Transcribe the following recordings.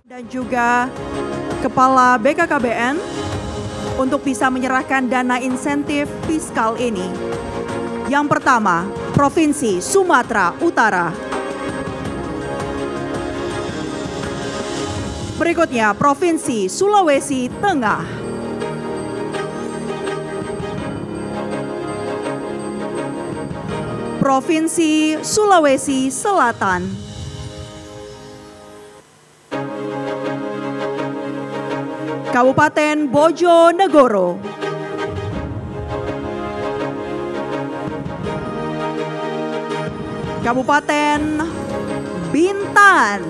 Dan juga Kepala BKKBN untuk bisa menyerahkan dana insentif fiskal ini. Yang pertama, Provinsi Sumatera Utara. Berikutnya, Provinsi Sulawesi Tengah. Provinsi Sulawesi Selatan. Kabupaten Bojonegoro. Kabupaten Bintan.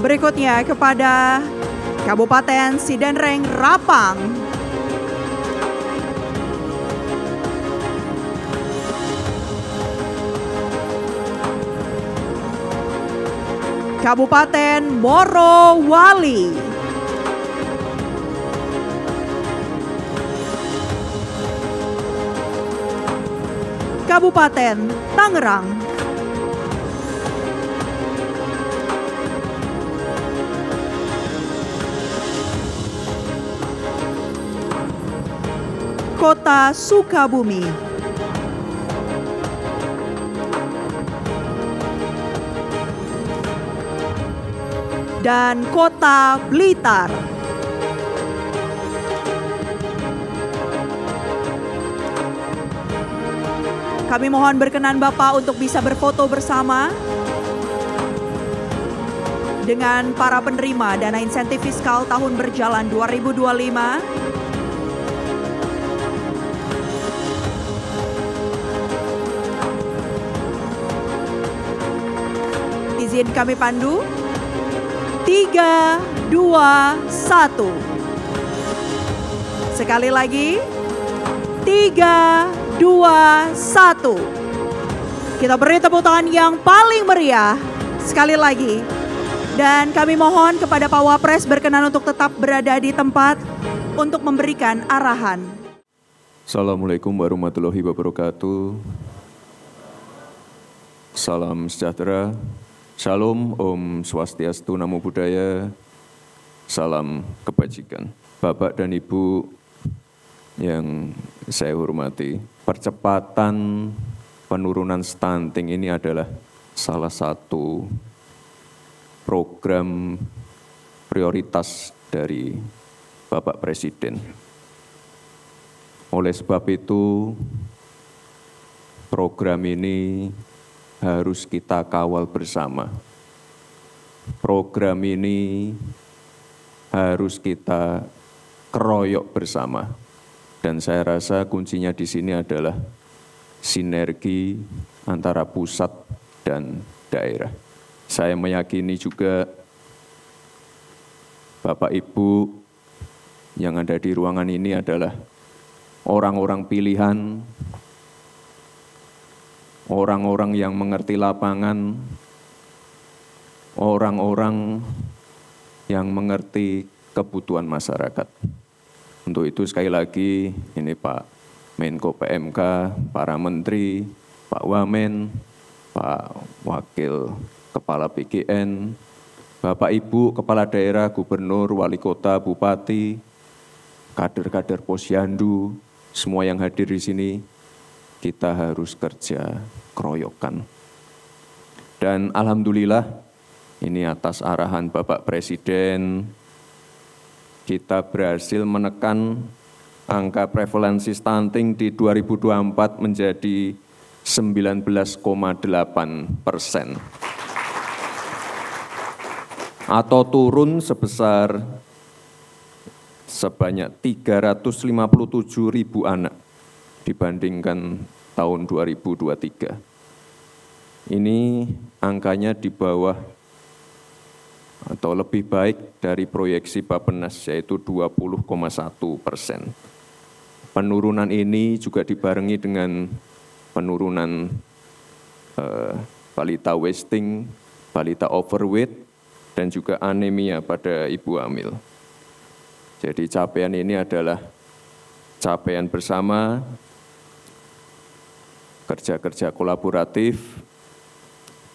Berikutnya kepada Kabupaten Sidenreng Rapang. Kabupaten Morowali. Kabupaten Tangerang. Kota Sukabumi. Dan Kota Blitar. Kami mohon berkenan Bapak untuk bisa berfoto bersama dengan para penerima dana insentif fiskal tahun berjalan 2025. Izin kami pandu. 3, 2, 1. Sekali lagi. 3, 2, 1. Kita beri tepuk tangan yang paling meriah. Sekali lagi. Dan kami mohon kepada Pak Wapres berkenan untuk tetap berada di tempat untuk memberikan arahan. Assalamualaikum warahmatullahi wabarakatuh. Salam sejahtera. Shalom, Om Swastiastu, Namo Buddhaya, salam kebajikan. Bapak dan Ibu yang saya hormati, percepatan penurunan stunting ini adalah salah satu program prioritas dari Bapak Presiden. Oleh sebab itu, program ini harus kita kawal bersama. Program ini harus kita keroyok bersama. Dan saya rasa kuncinya di sini adalah sinergi antara pusat dan daerah. Saya meyakini juga Bapak Ibu yang ada di ruangan ini adalah orang-orang pilihan, orang-orang yang mengerti lapangan, orang-orang yang mengerti kebutuhan masyarakat. Untuk itu sekali lagi, ini Pak Menko PMK, para Menteri, Pak Wamen, Pak Wakil Kepala PGN, Bapak Ibu Kepala Daerah, Gubernur, Wali Kota, Bupati, kader-kader Posyandu, semua yang hadir di sini, kita harus kerja keroyokan. Dan alhamdulillah, ini atas arahan Bapak Presiden, kita berhasil menekan angka prevalensi stunting di 2024 menjadi 19,8%. Atau turun sebesar sebanyak 357.000 anak dibandingkan tahun 2023. Ini angkanya di bawah atau lebih baik dari proyeksi Bappenas, yaitu 20,1%. Penurunan ini juga dibarengi dengan penurunan balita wasting balita overweight, dan juga anemia pada ibu hamil. Jadi capaian ini adalah capaian bersama, kerja-kerja kolaboratif,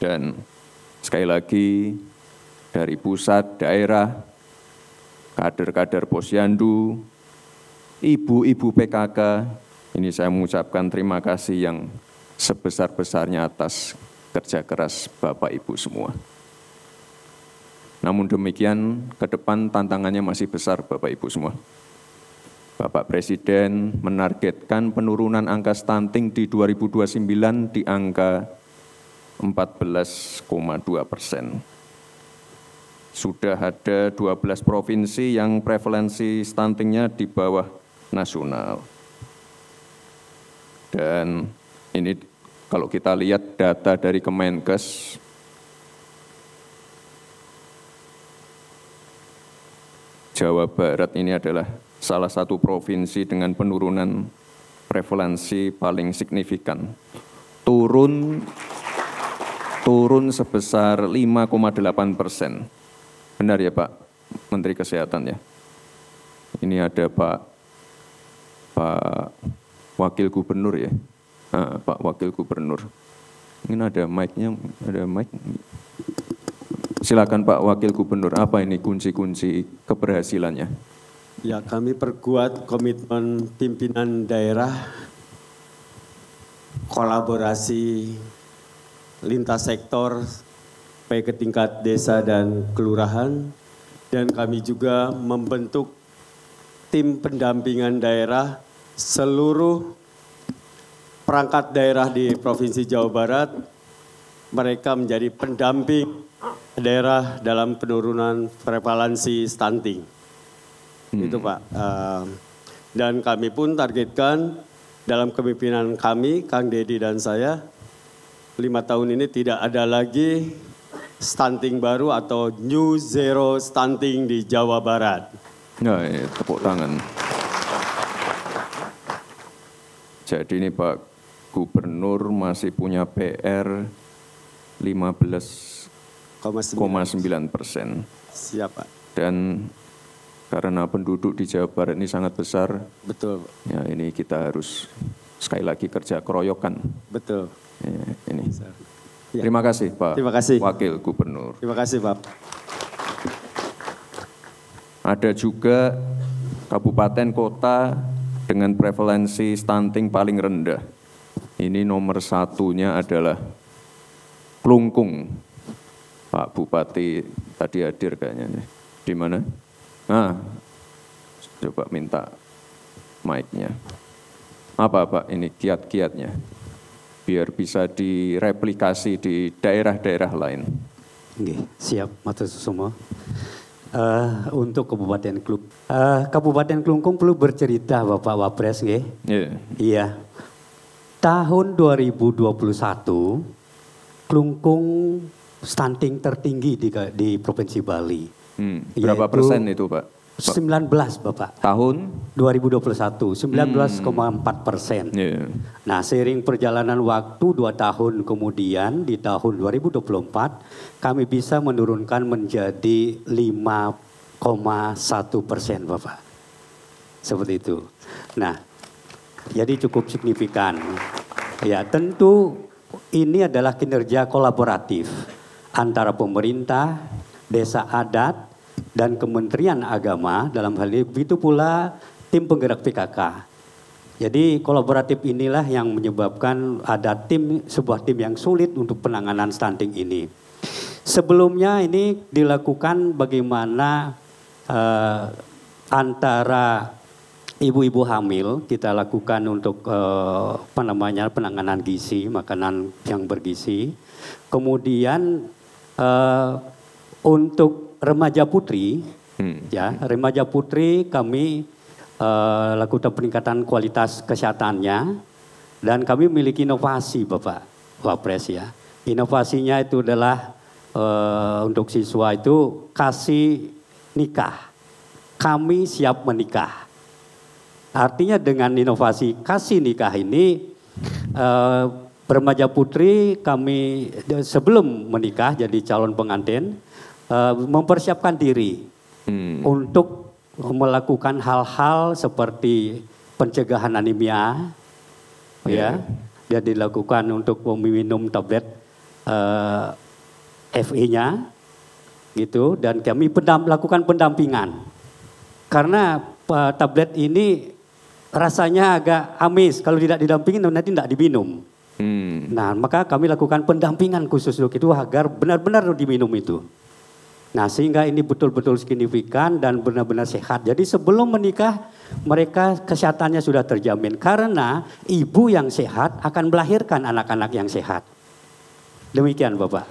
dan sekali lagi dari pusat, daerah, kader-kader Posyandu, ibu-ibu PKK, ini saya mengucapkan terima kasih yang sebesar-besarnya atas kerja keras Bapak Ibu semua. Namun demikian, ke depan tantangannya masih besar Bapak Ibu semua. Bapak Presiden menargetkan penurunan angka stunting di 2029 di angka 14,2%. Sudah ada 12 provinsi yang prevalensi stuntingnya di bawah nasional. Dan ini kalau kita lihat data dari Kemenkes, Jawa Barat ini adalah salah satu provinsi dengan penurunan prevalensi paling signifikan. Turun sebesar 5,8%. Benar ya Pak Menteri Kesehatan ya? Ini ada Pak Wakil Gubernur ya? Pak Wakil Gubernur. Ini ada mic-nya, ada mic. Silakan Pak Wakil Gubernur, apa ini kunci-kunci keberhasilannya? Ya, kami perkuat komitmen pimpinan daerah, kolaborasi lintas sektor, baik ke tingkat desa dan kelurahan, dan kami juga membentuk tim pendampingan daerah seluruh perangkat daerah di Provinsi Jawa Barat. Mereka menjadi pendamping daerah dalam penurunan prevalensi stunting. Itu Pak. Dan kami pun targetkan dalam kepemimpinan kami, Kang Dedi dan saya, 5 tahun ini tidak ada lagi stunting baru atau new zero stunting di Jawa Barat. Nah, tepuk tangan. Jadi ini Pak Gubernur masih punya PR 15,9%. Siap Pak. Dan karena penduduk di Jawa Barat ini sangat besar. Betul. Ya, ini kita harus sekali lagi kerja keroyokan. Betul. Ya, ini. Ya. Terima kasih Pak Terima kasih. Wakil Gubernur. Terima kasih Pak. Ada juga kabupaten kota dengan prevalensi stunting paling rendah. Ini nomor satunya adalah Klungkung. Pak Bupati tadi hadir kayaknya. Di mana? Nah, coba minta mic-nya. Apa Pak ini kiat-kiatnya? Biar bisa direplikasi di daerah-daerah lain. Oke, siap, matur semua. Untuk Kabupaten Klungkung perlu bercerita Bapak Wapres, nggih? Iya. Tahun 2021, Klungkung stunting tertinggi di Provinsi Bali. Berapa persen itu Pak? 19 Bapak. Tahun? 2021, 19,4%. Nah, seiring perjalanan waktu 2 tahun kemudian di tahun 2024, kami bisa menurunkan menjadi 5,1% Bapak. Seperti itu. Nah, jadi cukup signifikan. Ya, tentu ini adalah kinerja kolaboratif antara pemerintah, desa adat, dan Kementerian Agama dalam hal ini, begitu pula tim penggerak PKK. Jadi kolaboratif inilah yang menyebabkan ada sebuah tim yang sulit untuk penanganan stunting ini. Sebelumnya ini dilakukan bagaimana antara ibu-ibu hamil kita lakukan untuk penanganan gizi, makanan yang bergizi. Kemudian untuk remaja putri, ya remaja putri kami lakukan peningkatan kualitas kesehatannya dan kami memiliki inovasi Bapak Wapres ya. Inovasinya itu adalah untuk siswa itu kasih nikah. Kami siap menikah. Artinya dengan inovasi kasih nikah ini Remaja putri kami sebelum menikah jadi calon pengantin mempersiapkan diri untuk melakukan hal-hal seperti pencegahan anemia, ya, dia dilakukan untuk meminum tablet FE-nya, gitu, dan kami lakukan pendampingan karena tablet ini rasanya agak amis kalau tidak didampingin nanti tidak diminum. Nah, maka kami lakukan pendampingan khusus untuk itu agar benar-benar diminum itu. Nah, sehingga ini betul-betul signifikan dan benar-benar sehat. Jadi sebelum menikah mereka kesehatannya sudah terjamin karena ibu yang sehat akan melahirkan anak-anak yang sehat. Demikian Bapak.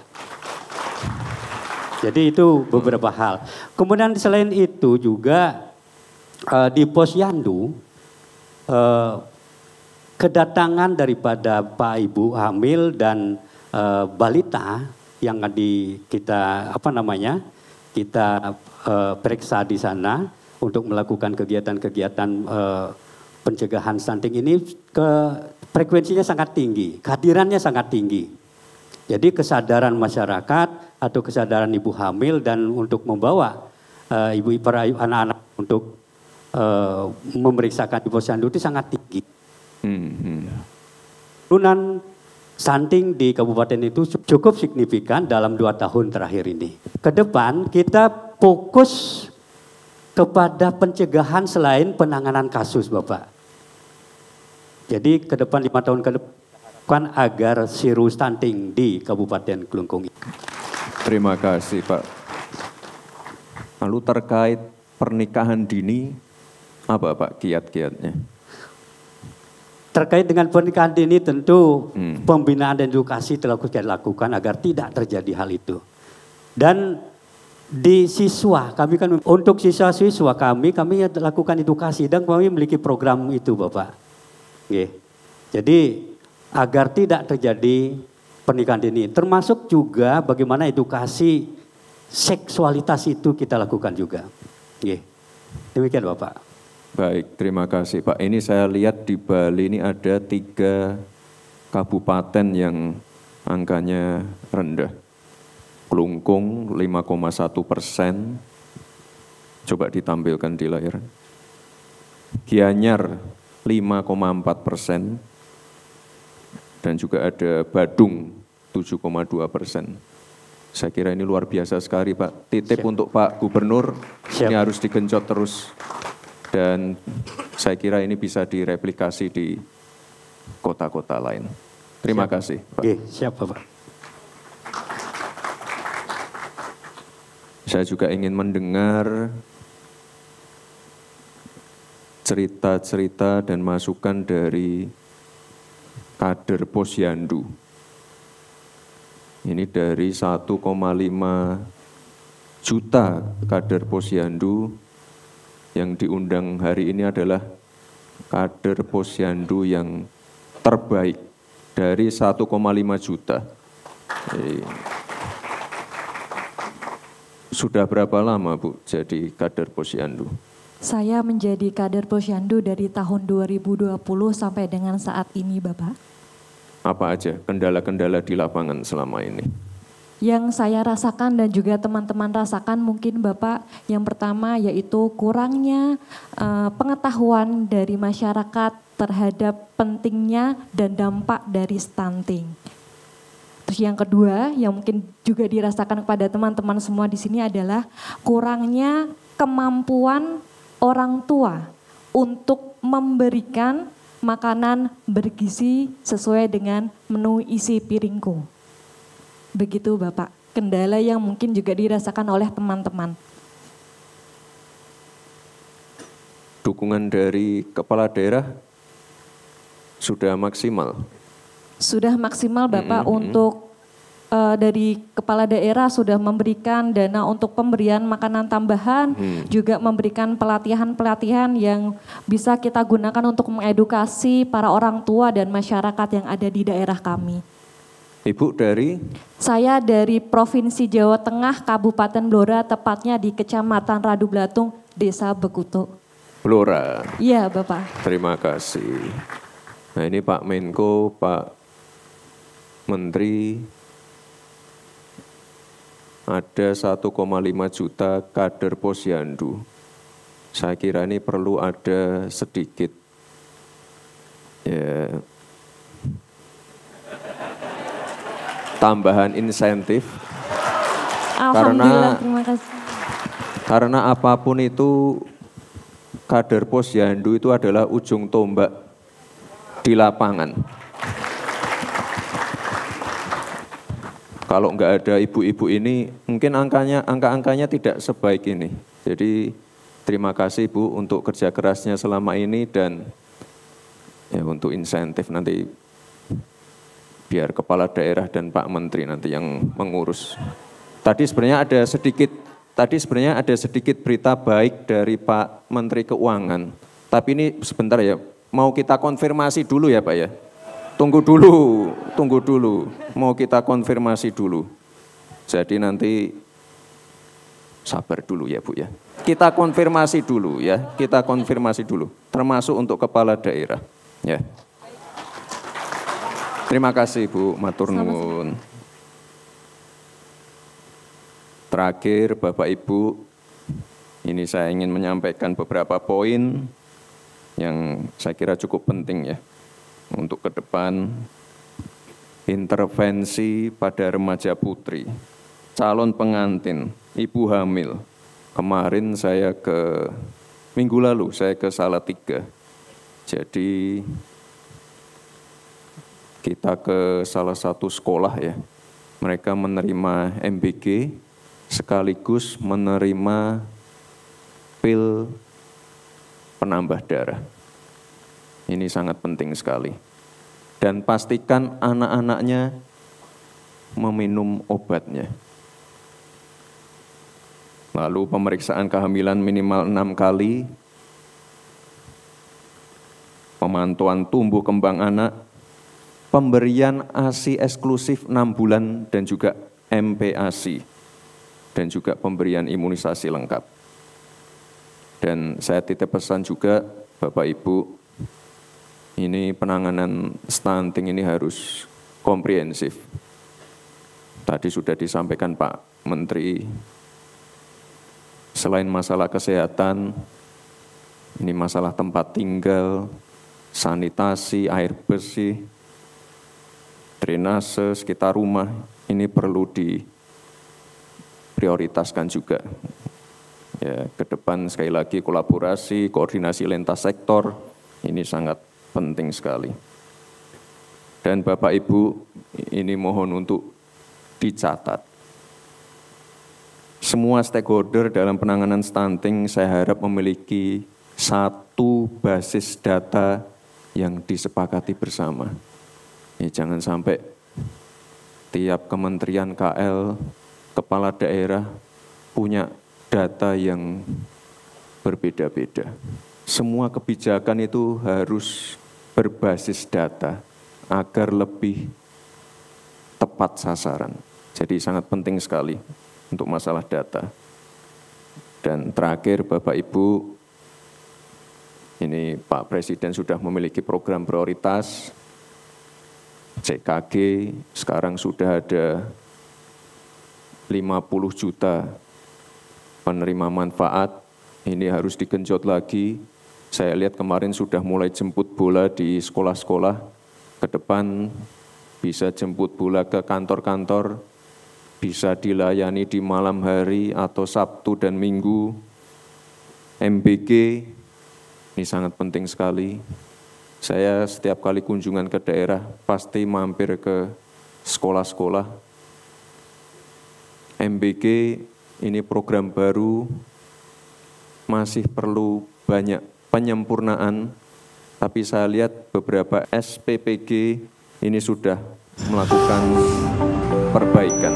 Jadi itu beberapa hal. Kemudian selain itu juga di Posyandu kedatangan daripada Pak Ibu hamil dan balita yang kita kita periksa di sana untuk melakukan kegiatan-kegiatan pencegahan stunting ini frekuensinya sangat tinggi, kehadirannya sangat tinggi. Jadi kesadaran masyarakat atau kesadaran ibu hamil dan untuk membawa para anak-anak untuk memeriksakan di Posyandu itu sangat tinggi. Turunan stunting di kabupaten itu cukup signifikan dalam 2 tahun terakhir ini. Ke depan kita fokus kepada pencegahan selain penanganan kasus Bapak. Jadi ke depan 5 tahun ke depan agar zero stunting di Kabupaten Kelungkung. Terima kasih Pak. Lalu terkait pernikahan dini, apa Pak kiat-kiatnya? Terkait dengan pernikahan dini tentu pembinaan dan edukasi telah kita lakukan agar tidak terjadi hal itu. Dan di siswa, kami kan untuk siswa-siswa kami lakukan edukasi dan kami memiliki program itu Bapak. Jadi agar tidak terjadi pernikahan dini, termasuk juga bagaimana edukasi seksualitas itu kita lakukan juga. Demikian Bapak. Baik, terima kasih Pak. Ini saya lihat di Bali ini ada 3 kabupaten yang angkanya rendah. Kelungkung 5,1%, coba ditampilkan di layar. Gianyar 5,4%, dan juga ada Badung 7,2%. Saya kira ini luar biasa sekali Pak. Titip untuk Pak Gubernur, ini harus digenjot terus. Dan saya kira ini bisa direplikasi di kota-kota lain. Terima kasih Pak. Siap Bapak. Saya juga ingin mendengar cerita-cerita dan masukan dari kader Posyandu. Ini dari 1,5 juta kader Posyandu yang diundang hari ini adalah kader Posyandu yang terbaik dari 1,5 juta. Sudah berapa lama Bu jadi kader Posyandu? Saya menjadi kader Posyandu dari tahun 2020 sampai dengan saat ini Bapak. Apa aja kendala-kendala di lapangan selama ini? Yang saya rasakan dan juga teman-teman rasakan mungkin Bapak, yang pertama yaitu kurangnya pengetahuan dari masyarakat terhadap pentingnya dan dampak dari stunting. Terus yang kedua yang mungkin juga dirasakan kepada teman-teman semua di sini adalah kurangnya kemampuan orang tua untuk memberikan makanan bergizi sesuai dengan menu isi piringku. Begitu Bapak, kendala yang mungkin juga dirasakan oleh teman-teman. Dukungan dari kepala daerah sudah maksimal? Sudah maksimal Bapak untuk dari kepala daerah sudah memberikan dana untuk pemberian makanan tambahan, juga memberikan pelatihan-pelatihan yang bisa kita gunakan untuk mengedukasi para orang tua dan masyarakat yang ada di daerah kami. Ibu dari? Saya dari Provinsi Jawa Tengah, Kabupaten Blora, tepatnya di Kecamatan Radu Blatung, Desa Bekuto. Blora? Iya Bapak. Terima kasih. Nah ini Pak Menko, Pak Menteri, ada 1,5 juta kader posyandu. Saya kira ini perlu ada sedikit ya, tambahan insentif. Alhamdulillah, terima kasih. Karena apapun itu, kader posyandu itu adalah ujung tombak di lapangan. Kalau nggak ada ibu-ibu ini, mungkin angka-angkanya tidak sebaik ini. Jadi terima kasih Bu untuk kerja kerasnya selama ini dan ya untuk insentif nanti biar kepala daerah dan Pak Menteri nanti yang mengurus. Tadi sebenarnya ada sedikit berita baik dari Pak Menteri Keuangan. Tapi ini sebentar ya, mau kita konfirmasi dulu ya Pak ya. Tunggu dulu, mau kita konfirmasi dulu. Jadi nanti sabar dulu ya Bu ya. Kita konfirmasi dulu ya, termasuk untuk kepala daerah. Ya. Terima kasih Bu, matur nuwun. Terakhir Bapak Ibu, ini saya ingin menyampaikan beberapa poin yang saya kira cukup penting ya. Untuk ke depan, intervensi pada remaja putri, calon pengantin, ibu hamil. Kemarin minggu lalu saya ke Salatiga. Jadi kita ke salah satu sekolah ya. Mereka menerima MBG sekaligus menerima pil penambah darah. Ini sangat penting sekali. Dan pastikan anak-anaknya meminum obatnya. Lalu pemeriksaan kehamilan minimal 6 kali, pemantauan tumbuh kembang anak, pemberian ASI eksklusif 6 bulan dan juga MPASI, dan juga pemberian imunisasi lengkap. Dan saya titip pesan juga Bapak Ibu, ini penanganan stunting ini harus komprehensif. Tadi sudah disampaikan Pak Menteri, selain masalah kesehatan, ini masalah tempat tinggal, sanitasi, air bersih, drainase sekitar rumah, ini perlu diprioritaskan juga. Ya, ke depan sekali lagi kolaborasi, koordinasi lintas sektor, ini sangat penting sekali. Dan Bapak Ibu, ini mohon untuk dicatat. Semua stakeholder dalam penanganan stunting saya harap memiliki satu basis data yang disepakati bersama. Ya, jangan sampai tiap kementerian KL, kepala daerah punya data yang berbeda-beda. Semua kebijakan itu harus berbasis data agar lebih tepat sasaran. Jadi sangat penting sekali untuk masalah data. Dan terakhir Bapak Ibu, ini Pak Presiden sudah memiliki program prioritas, CKG, sekarang sudah ada 50 juta penerima manfaat, ini harus digenjot lagi. Saya lihat kemarin sudah mulai jemput bola di sekolah-sekolah, ke depan bisa jemput bola ke kantor-kantor, bisa dilayani di malam hari atau Sabtu dan Minggu. MBG, ini sangat penting sekali. Saya setiap kali kunjungan ke daerah, pasti mampir ke sekolah-sekolah. MBG ini program baru, masih perlu banyak penyempurnaan, tapi saya lihat beberapa SPPG ini sudah melakukan perbaikan.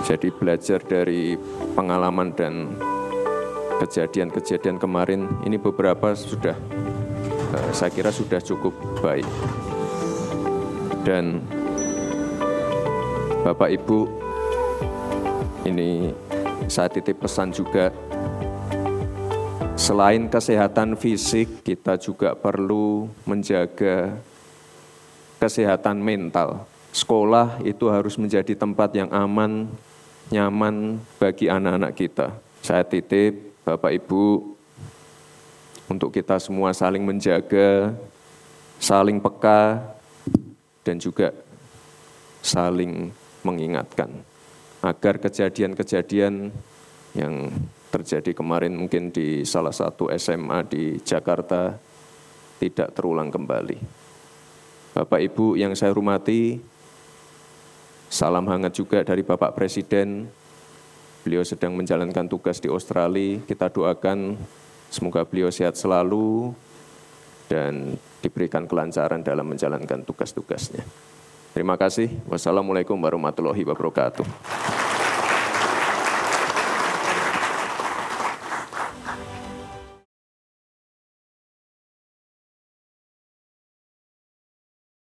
Jadi belajar dari pengalaman dan kejadian-kejadian kemarin, ini beberapa sudah, saya kira sudah cukup baik. Dan Bapak Ibu, ini saya titip pesan juga, selain kesehatan fisik, kita juga perlu menjaga kesehatan mental. Sekolah itu harus menjadi tempat yang aman, nyaman bagi anak-anak kita. Saya titip Bapak Ibu untuk kita semua saling menjaga, saling peka, dan juga saling mengingatkan. Agar kejadian-kejadian yang terjadi kemarin mungkin di salah satu SMA di Jakarta tidak terulang kembali. Bapak Ibu yang saya hormati, salam hangat juga dari Bapak Presiden. Beliau sedang menjalankan tugas di Australia. Kita doakan semoga beliau sehat selalu dan diberikan kelancaran dalam menjalankan tugas-tugasnya. Terima kasih. Wassalamualaikum warahmatullahi wabarakatuh.